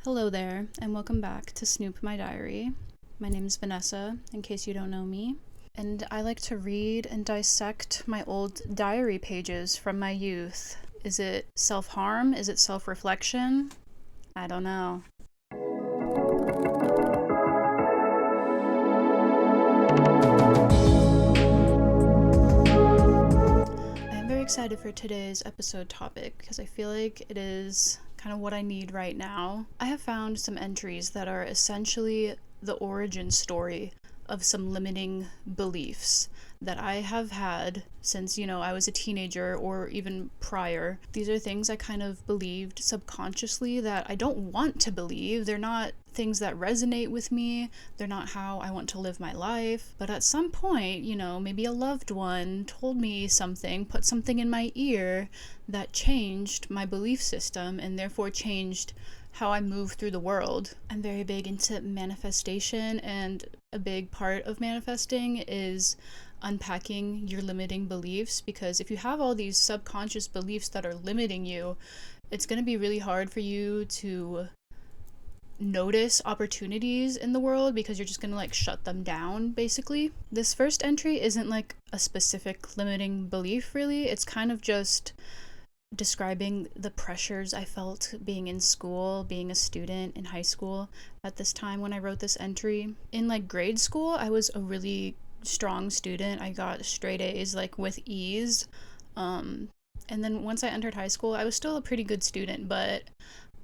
Hello there, and welcome back to Snoop My Diary. My name is Vanessa, in case you don't know me, and I like to read and dissect my old diary pages from my youth. Is it self-harm? Is it self-reflection? I don't know. I am very excited for today's episode topic because I feel like it is kind of what I need right now. I have found some entries that are essentially the origin story of some limiting beliefs that I have had since, I was a teenager or even prior. These are things I kind of believed subconsciously that I don't want to believe. They're not things that resonate with me. They're not how I want to live my life. But at some point, maybe a loved one told me something, put something in my ear that changed my belief system and therefore changed how I move through the world. I'm very big into manifestation, and a big part of manifesting is unpacking your limiting beliefs, because if you have all these subconscious beliefs that are limiting you, it's going to be really hard for you to notice opportunities in the world because you're just going to shut them down basically. This first entry isn't a specific limiting belief really. It's kind of just describing the pressures I felt being in school, being a student in high school at this time when I wrote this entry. In grade school, I was a really strong student. I got straight A's with ease. And then once I entered high school, I was still a pretty good student, but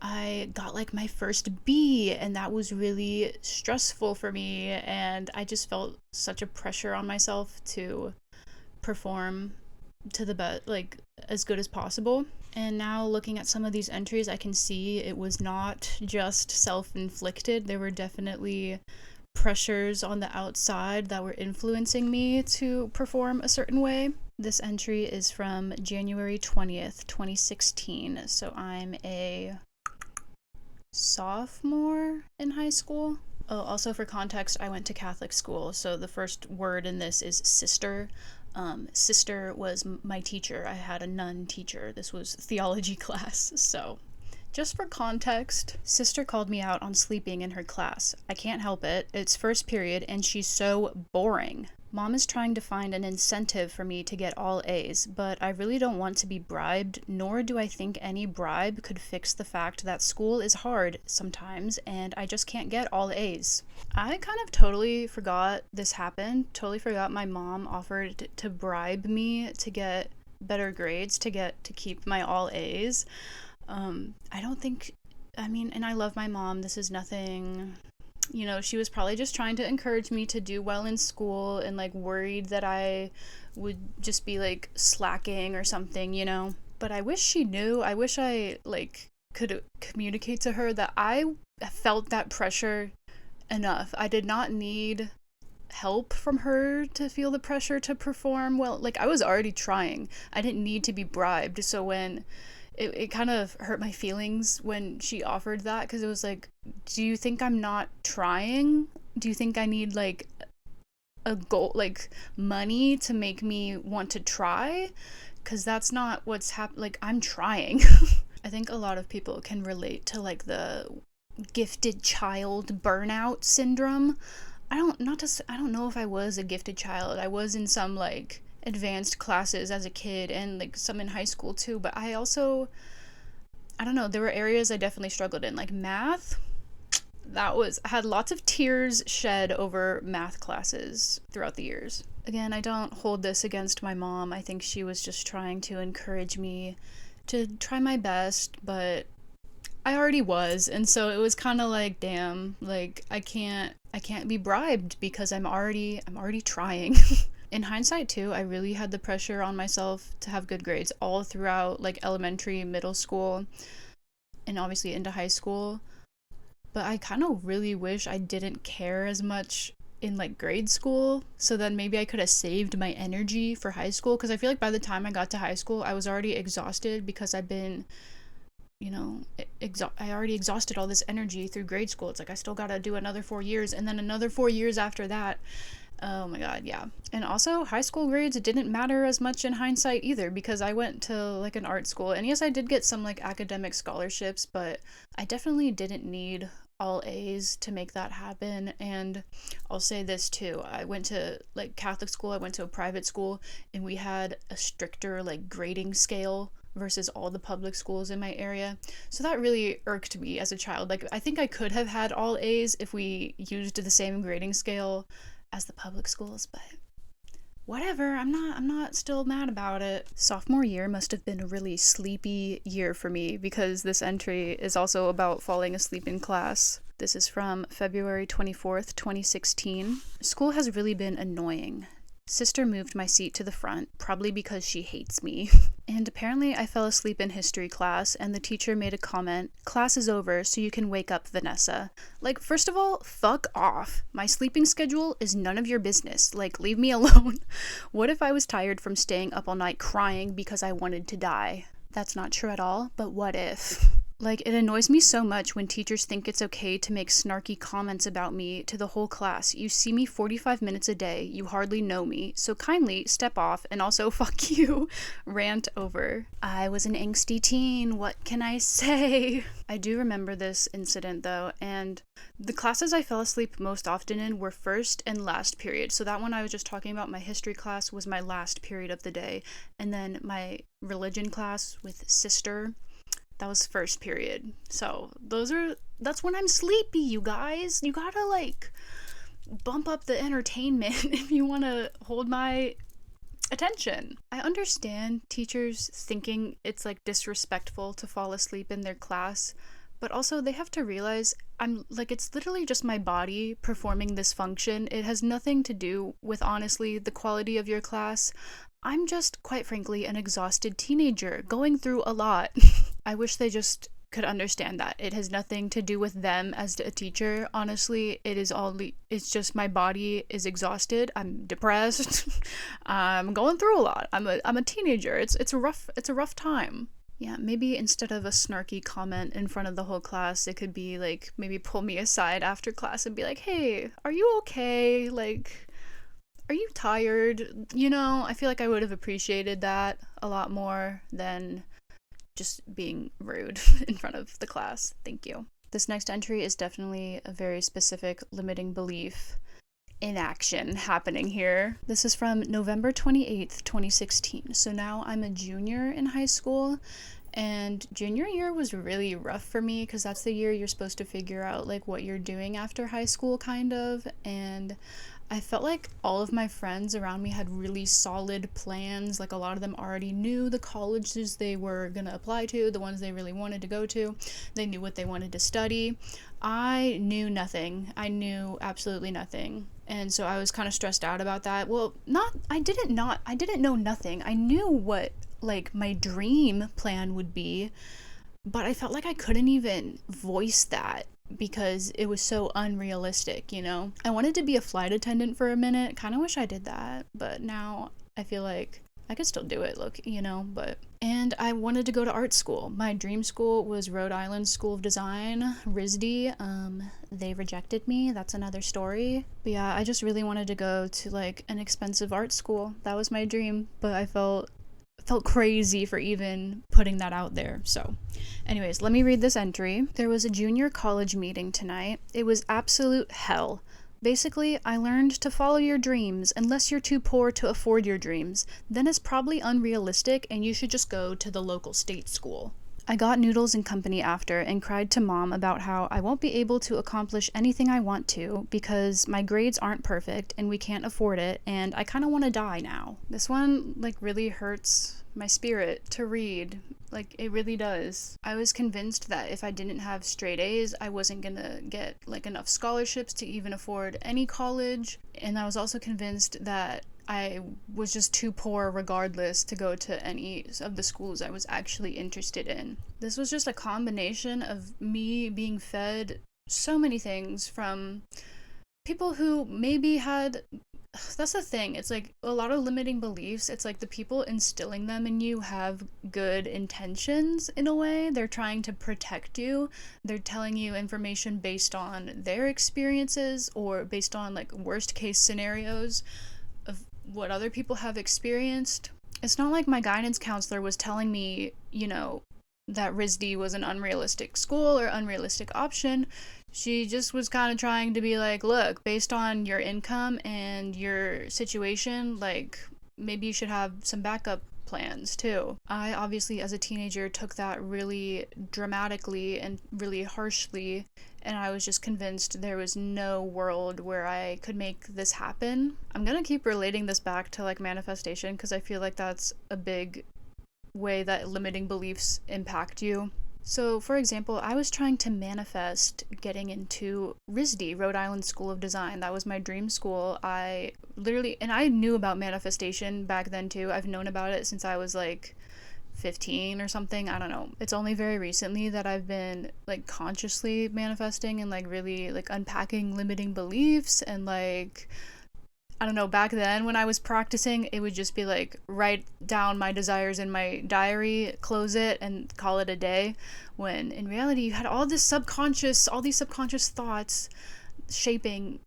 I got my first B, and that was really stressful for me, and I just felt such a pressure on myself to perform to the best, as good as possible. And now looking at some of these entries, I can see it was not just self-inflicted. There were definitely pressures on the outside that were influencing me to perform a certain way. This entry is from January 20th, 2016. So I'm a sophomore in high school. Oh, also for context, I went to Catholic school, so the first word in this is sister. Sister was my teacher. I had a nun teacher. This was theology class, so just for context, sister called me out on sleeping in her class. I can't help it. It's first period and she's so boring. Mom is trying to find an incentive for me to get all A's, but I really don't want to be bribed, nor do I think any bribe could fix the fact that school is hard sometimes and I just can't get all A's. I kind of totally forgot this happened, totally forgot my mom offered to bribe me to get better grades, to keep my all A's. I don't think, and I love my mom, this is nothing, she was probably just trying to encourage me to do well in school and worried that I would just be slacking or something. But I wish she knew. I wish I could communicate to her that I felt that pressure enough. I did not need help from her to feel the pressure to perform well. I was already trying. I didn't need to be bribed. So when it kind of hurt my feelings when she offered that, because it was do you think I'm not trying? Do you think I need a goal, money to make me want to try? Because that's not what's happening. I'm trying. I think a lot of people can relate to the gifted child burnout syndrome. I don't know if I was a gifted child. I was in some advanced classes as a kid and some in high school too, but I don't know, there were areas I definitely struggled in, math. I had lots of tears shed over math classes throughout the years. Again, I don't hold this against my mom. I think she was just trying to encourage me to try my best, but I already was, and so it was kind of damn, I can't be bribed because I'm already trying. In hindsight too, I really had the pressure on myself to have good grades all throughout elementary, middle school, and obviously into high school. But I kind of really wish I didn't care as much in grade school, so then maybe I could have saved my energy for high school, because I feel by the time I got to high school, I was already exhausted because I've been, you know, I already exhausted all this energy through grade school. It's like I still gotta do another 4 years and then another 4 years after that. Oh my god, yeah. And also, high school grades didn't matter as much in hindsight either, because I went to like an art school. And yes, I did get some like academic scholarships, but I definitely didn't need all A's to make that happen. And I'll say this too, I went to like Catholic school, I went to a private school, and we had a stricter like grading scale versus all the public schools in my area. So that really irked me as a child. Like, I think I could have had all A's if we used the same grading scale as the public schools, but whatever. I'm not still mad about it. Sophomore year must have been a really sleepy year for me, because this entry is also about falling asleep in class. This is from February 24th, 2016. School has really been annoying. Sister moved my seat to the front, probably because she hates me. And apparently I fell asleep in history class, and the teacher made a comment, "Class is over, so you can wake up, Vanessa." Like, first of all, fuck off. My sleeping schedule is none of your business. Like, leave me alone. What if I was tired from staying up all night crying because I wanted to die? That's not true at all, but what if? Like, it annoys me so much when teachers think it's okay to make snarky comments about me to the whole class. You see me 45 minutes a day, you hardly know me, so kindly step off, and also fuck you. Rant over. I was an angsty teen, what can I say? I do remember this incident though, and the classes I fell asleep most often in were first and last period. So that one I was just talking about, my history class, was my last period of the day, and then my religion class with sister, that was first period. So that's when I'm sleepy, you guys. You gotta like bump up the entertainment if you want to hold my attention. I understand teachers thinking it's like disrespectful to fall asleep in their class, but also they have to realize it's literally just my body performing this function. It has nothing to do with, honestly, the quality of your class. I'm just, quite frankly, an exhausted teenager going through a lot. I wish they just could understand that. It has nothing to do with them as a teacher. Honestly, it's just my body is exhausted. I'm depressed. I'm going through a lot. I'm a teenager. It's a rough time. Yeah, maybe instead of a snarky comment in front of the whole class, it could be like, maybe pull me aside after class and be like, "Hey, are you okay? Like, are you tired?" You know, I feel like I would have appreciated that a lot more than just being rude in front of the class. Thank you. This next entry is definitely a very specific limiting belief in action happening here. This is from November 28th, 2016. So now I'm a junior in high school, and junior year was really rough for me because that's the year you're supposed to figure out like what you're doing after high school, kind of. And I felt like all of my friends around me had really solid plans. Like, a lot of them already knew the colleges they were gonna apply to, the ones they really wanted to go to. They knew what they wanted to study. I knew nothing. I knew absolutely nothing. And so I was kind of stressed out about that. Well, I didn't know nothing. I knew what like my dream plan would be, but I felt like I couldn't even voice that because it was so unrealistic, you know? I wanted to be a flight attendant for a minute. Kind of wish I did that, but now I feel like I could still do it, look, you know, but... And I wanted to go to art school. My dream school was Rhode Island School of Design, RISD. They rejected me. That's another story. But yeah, I just really wanted to go to like an expensive art school. That was my dream, but I felt crazy for even putting that out there. So anyways, let me read this entry. There was a junior college meeting tonight. It was absolute hell. Basically, I learned to follow your dreams unless you're too poor to afford your dreams. Then it's probably unrealistic and you should just go to the local state school. I got noodles and company after and cried to mom about how I won't be able to accomplish anything I want to because my grades aren't perfect and we can't afford it, and I kind of want to die now. This one like really hurts my spirit to read. Like, it really does. I was convinced that if I didn't have straight A's, I wasn't gonna get like enough scholarships to even afford any college, and I was also convinced that I was just too poor regardless to go to any of the schools I was actually interested in. This was just a combination of me being fed so many things from people who maybe had that's the thing. It's like a lot of limiting beliefs. It's like the people instilling them in you have good intentions in a way. They're trying to protect you. They're telling you information based on their experiences or based on like worst case scenarios of what other people have experienced. It's not like my guidance counselor was telling me, that RISD was an unrealistic school or unrealistic option. She just was kind of trying to be like, look, based on your income and your situation, like, maybe you should have some backup plans too. I obviously, as a teenager, took that really dramatically and really harshly, and I was just convinced there was no world where I could make this happen. I'm gonna keep relating this back to like manifestation because I feel like that's a big way that limiting beliefs impact you. So, for example, I was trying to manifest getting into RISD, Rhode Island School of Design. That was my dream school. And I knew about manifestation back then too. I've known about it since I was like 15 or something. I don't know. It's only very recently that I've been like consciously manifesting and like really like unpacking limiting beliefs and like I don't know, back then when I was practicing, it would just be like write down my desires in my diary, close it, and call it a day. When in reality, you had all these subconscious thoughts shaping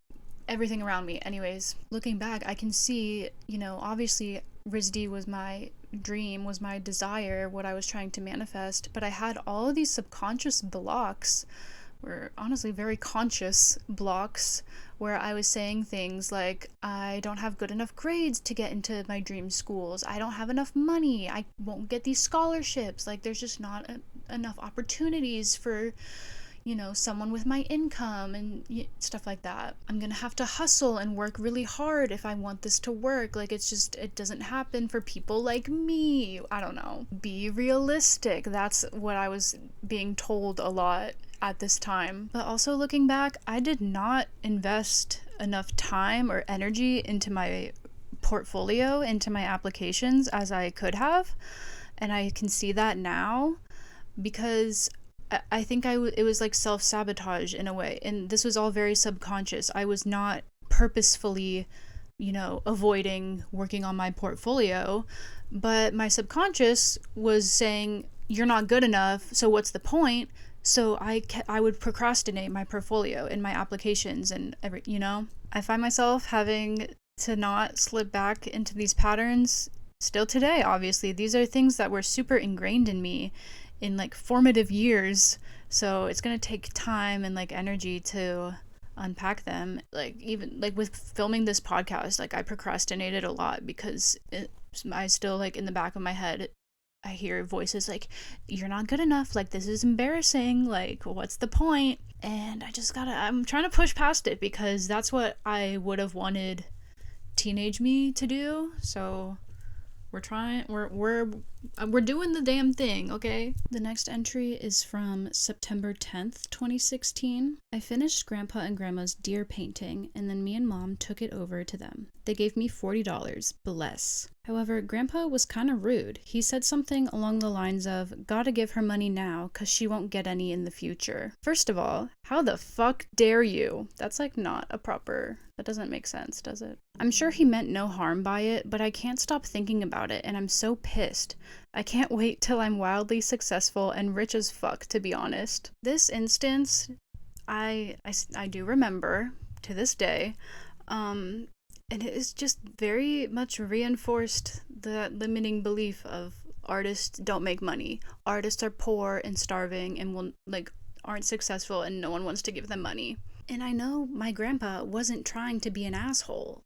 everything around me. Anyways, looking back, I can see, obviously RISD was my dream, was my desire, what I was trying to manifest, but I had all of these subconscious blocks, were honestly very conscious blocks, where I was saying things like, I don't have good enough grades to get into my dream schools. I don't have enough money. I won't get these scholarships. Like, there's just not enough opportunities for, someone with my income and stuff like that. I'm gonna have to hustle and work really hard if I want this to work. Like, it doesn't happen for people like me. I don't know. Be realistic. That's what I was being told a lot at this time. But also looking back, I did not invest enough time or energy into my portfolio, into my applications as I could have. And I can see that now because I think it was like self-sabotage in a way. And this was all very subconscious. I was not purposefully, avoiding working on my portfolio, but my subconscious was saying, you're not good enough, so what's the point? So I would procrastinate my portfolio and my applications and I find myself having to not slip back into these patterns still today, obviously. These are things that were super ingrained in me in like formative years. So it's going to take time and like energy to unpack them. Like even like with filming this podcast, like I procrastinated a lot because I still like in the back of my head I hear voices like, you're not good enough, like this is embarrassing, like what's the point? And I'm trying to push past it because that's what I would have wanted teenage me to do. So we're doing the damn thing, okay? The next entry is from September 10th, 2016. I finished Grandpa and Grandma's deer painting, and then me and Mom took it over to them. They gave me $40, bless. However, Grandpa was kind of rude. He said something along the lines of, gotta give her money now, cause she won't get any in the future. First of all, how the fuck dare you? That's like not a proper... That doesn't make sense, does it? I'm sure he meant no harm by it, but I can't stop thinking about it, and I'm so pissed. I can't wait till I'm wildly successful and rich as fuck, to be honest. This instance, I do remember to this day, and it is just very much reinforced the limiting belief of artists don't make money. Artists are poor and starving and aren't successful and no one wants to give them money. And I know my grandpa wasn't trying to be an asshole,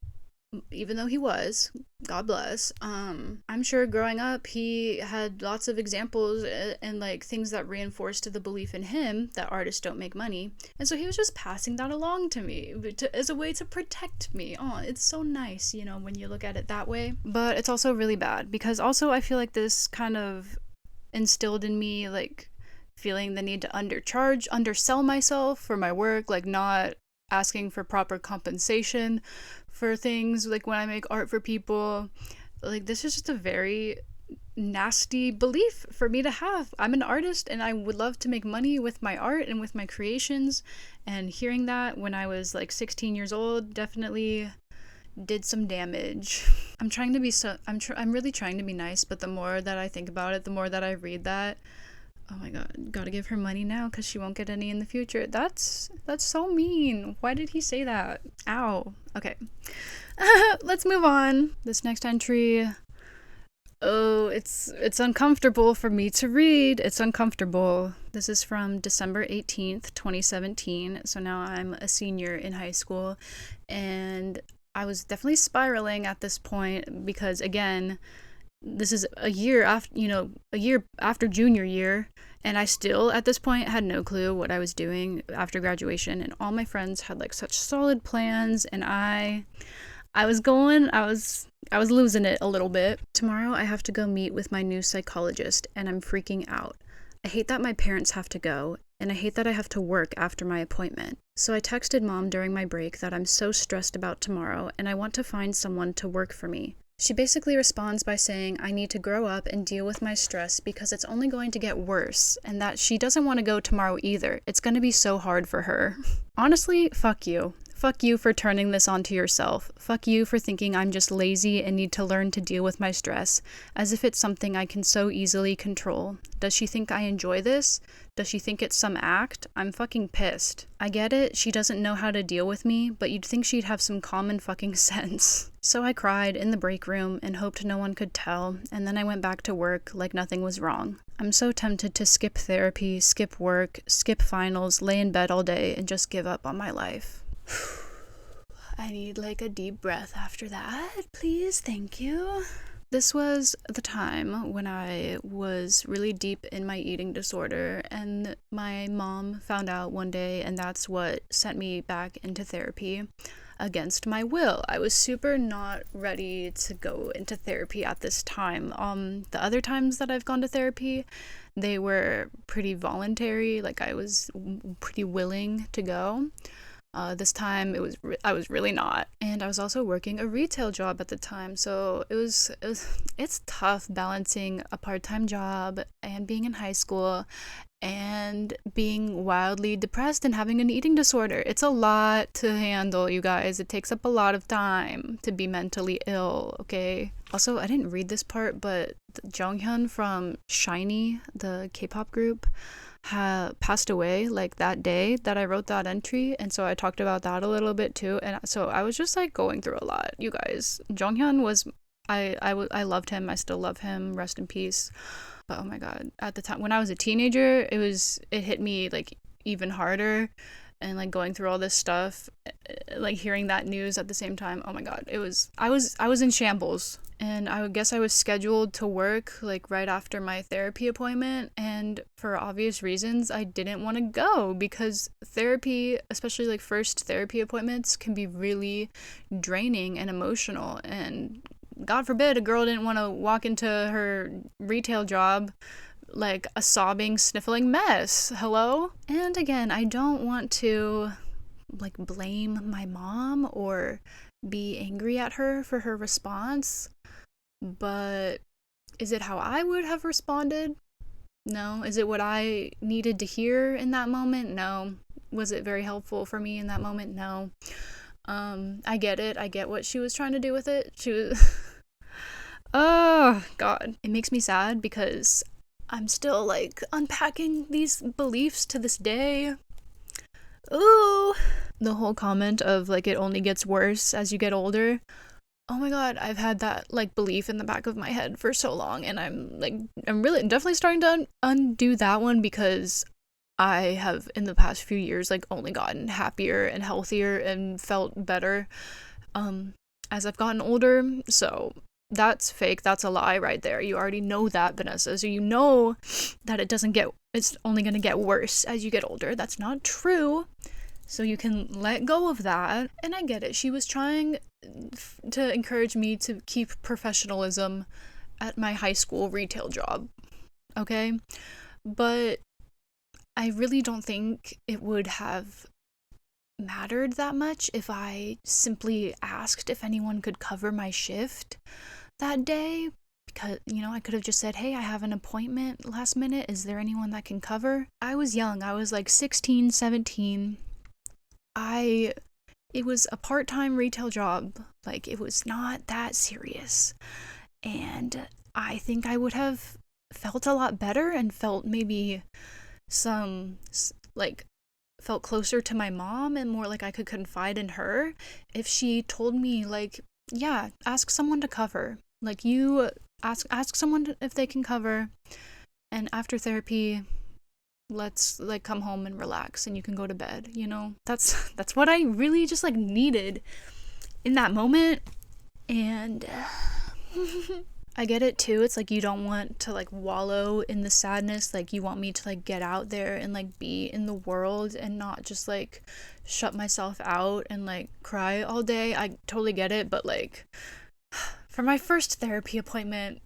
even though he was, God bless. I'm sure growing up he had lots of examples and like things that reinforced the belief in him that artists don't make money. And so he was just passing that along to me as a way to protect me. Oh, it's so nice, when you look at it that way. But it's also really bad because also I feel like this kind of instilled in me like feeling the need to undersell myself for my work, like not asking for proper compensation for things, like when I make art for people. Like this is just a very nasty belief for me to have. I'm an artist and I would love to make money with my art and with my creations, and hearing that when I was like 16 years old definitely did some damage. I'm really trying to be nice, but the more that I think about it, the more that I read that, oh my god, gotta give her money now because she won't get any in the future. That's so mean. Why did he say that? Ow. Okay. Let's move on. This next entry, oh, it's uncomfortable for me to read. It's uncomfortable. This is from December 18th, 2017. So now I'm a senior in high school, and I was definitely spiraling at this point because, again, this is a year after junior year, and I still at this point had no clue what I was doing after graduation, and all my friends had like such solid plans, and I was losing it a little bit. Tomorrow I have to go meet with my new psychologist, and I'm freaking out. I hate that my parents have to go, and I hate that I have to work after my appointment. So I texted mom during my break that I'm so stressed about tomorrow and I want to find someone to work for me. She basically responds by saying I need to grow up and deal with my stress because it's only going to get worse, and that she doesn't want to go tomorrow either. It's going to be so hard for her. Honestly, fuck you. Fuck you for turning this onto yourself. Fuck you for thinking I'm just lazy and need to learn to deal with my stress, as if it's something I can so easily control. Does she think I enjoy this? Does she think it's some act? I'm fucking pissed. I get it, she doesn't know how to deal with me, but you'd think she'd have some common fucking sense. So I cried in the break room and hoped no one could tell, and then I went back to work like nothing was wrong. I'm so tempted to skip therapy, skip work, skip finals, lay in bed all day, and just give up on my life. I need like a deep breath after that, please, thank you. This was the time when I was really deep in my eating disorder, and my mom found out one day, and that's what sent me back into therapy against my will. I was super not ready to go into therapy at this time. The other times that I've gone to therapy, they were pretty voluntary, like I was pretty willing to go. This time I was really not, and I was also working a retail job at the time, so it's tough balancing a part-time job and being in high school and being wildly depressed and having an eating disorder. It's a lot to handle, you guys. It takes up a lot of time to be mentally ill, okay? Also, I didn't read this part, but Jonghyun from SHINee, the K-pop group, passed away like that day that I wrote that entry, and so I talked about that a little bit too, and so I was just like going through a lot, you guys. Jonghyun was I loved him. I still love him, rest in peace. But oh my god, at the time when I was a teenager, it hit me like even harder, and like going through all this stuff, like hearing that news at the same time, oh my god, I was in shambles. And I would guess I was scheduled to work like right after my therapy appointment, and for obvious reasons I didn't want to go because therapy, especially like first therapy appointments, can be really draining and emotional, and God forbid a girl didn't want to walk into her retail job like a sobbing, sniffling mess. Hello? And again, I don't want to like blame my mom or be angry at her for her response, but is it how I would have responded? No. Is it what I needed to hear in that moment? No. Was it very helpful for me in that moment? No. I get it. I get what she was trying to do with it. She was oh god. It makes me sad because I'm still like unpacking these beliefs to this day. Ooh. The whole comment of like it only gets worse as you get older. Oh my god, I've had that like belief in the back of my head for so long, and I'm really definitely starting to undo that one because I have in the past few years like only gotten happier and healthier and felt better as I've gotten older. So that's fake. That's a lie right there. You already know that, Vanessa. So you know that it's only going to get worse as you get older. That's not true. So you can let go of that. And I get it. She was trying to encourage me to keep professionalism at my high school retail job. Okay? But I really don't think it would have mattered that much if I simply asked if anyone could cover my shift that day. Because, I could have just said, hey, I have an appointment last minute. Is there anyone that can cover? I was young. I was like 16, 17. I it was a part-time retail job. Like, it was not that serious. And I think I would have felt a lot better and felt maybe some, like, felt closer to my mom and more like I could confide in her if she told me, like, yeah, ask someone to cover. Like, you ask someone if they can cover, and after therapy, let's like come home and relax and you can go to bed, you know? That's what I really just like needed in that moment. And I get it too. It's like you don't want to like wallow in the sadness. Like, you want me to like get out there and like be in the world and not just like shut myself out and like cry all day. I totally get it, but like for my first therapy appointment,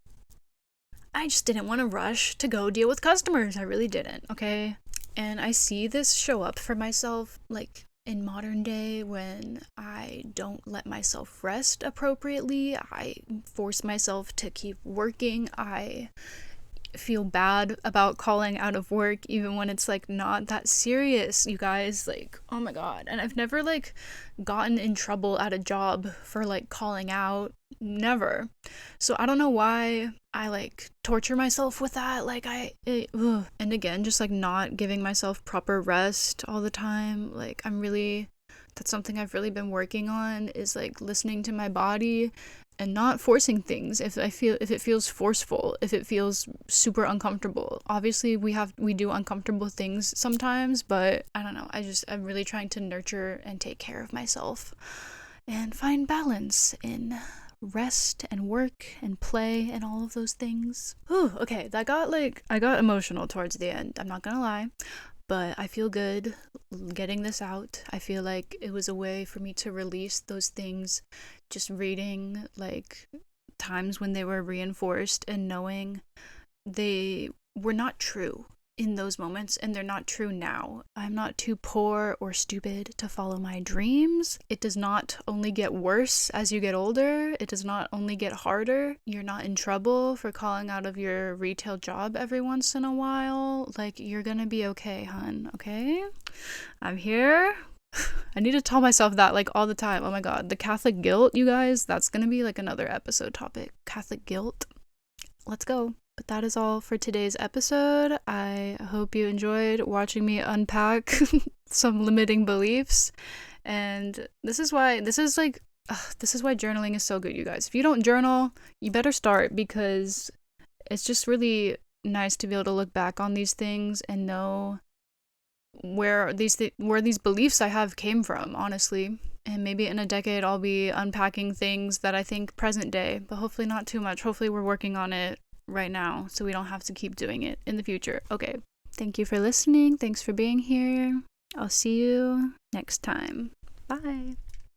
I just didn't want to rush to go deal with customers. I really didn't, okay? And I see this show up for myself like in modern day when I don't let myself rest appropriately. I force myself to keep working. I feel bad about calling out of work even when it's like not that serious, you guys. Like, oh my god. And I've never like gotten in trouble at a job for like calling out, never. So I don't know why I like torture myself with that. Like, and again, just like not giving myself proper rest all the time. Like, that's something I've really been working on, is like listening to my body and not forcing things if it feels forceful, if it feels super uncomfortable. Obviously we do uncomfortable things sometimes, but I don't know, I'm really trying to nurture and take care of myself and find balance in rest and work and play and all of those things. Whew, okay, I got emotional towards the end, I'm not gonna lie. But I feel good getting this out. I feel like it was a way for me to release those things, just reading like times when they were reinforced and knowing they were not true in those moments, and they're not true now. I'm not too poor or stupid to follow my dreams. It does not only get worse as you get older. It does not only get harder. You're not in trouble for calling out of your retail job every once in a while. Like, you're gonna be okay, hun, okay? I'm here. I need to tell myself that like all the time. Oh my god, the Catholic guilt, you guys, that's gonna be like another episode topic. Catholic guilt. Let's go. But that is all for today's episode. I hope you enjoyed watching me unpack some limiting beliefs. And this is why journaling is so good, you guys. If you don't journal, you better start, because it's just really nice to be able to look back on these things and know where these beliefs I have came from, honestly. And maybe in a decade I'll be unpacking things that I think present day, but hopefully not too much. Hopefully we're working on it right now so we don't have to keep doing it in the future. Okay, thank you for listening. Thanks for being here. I'll see you next time. Bye.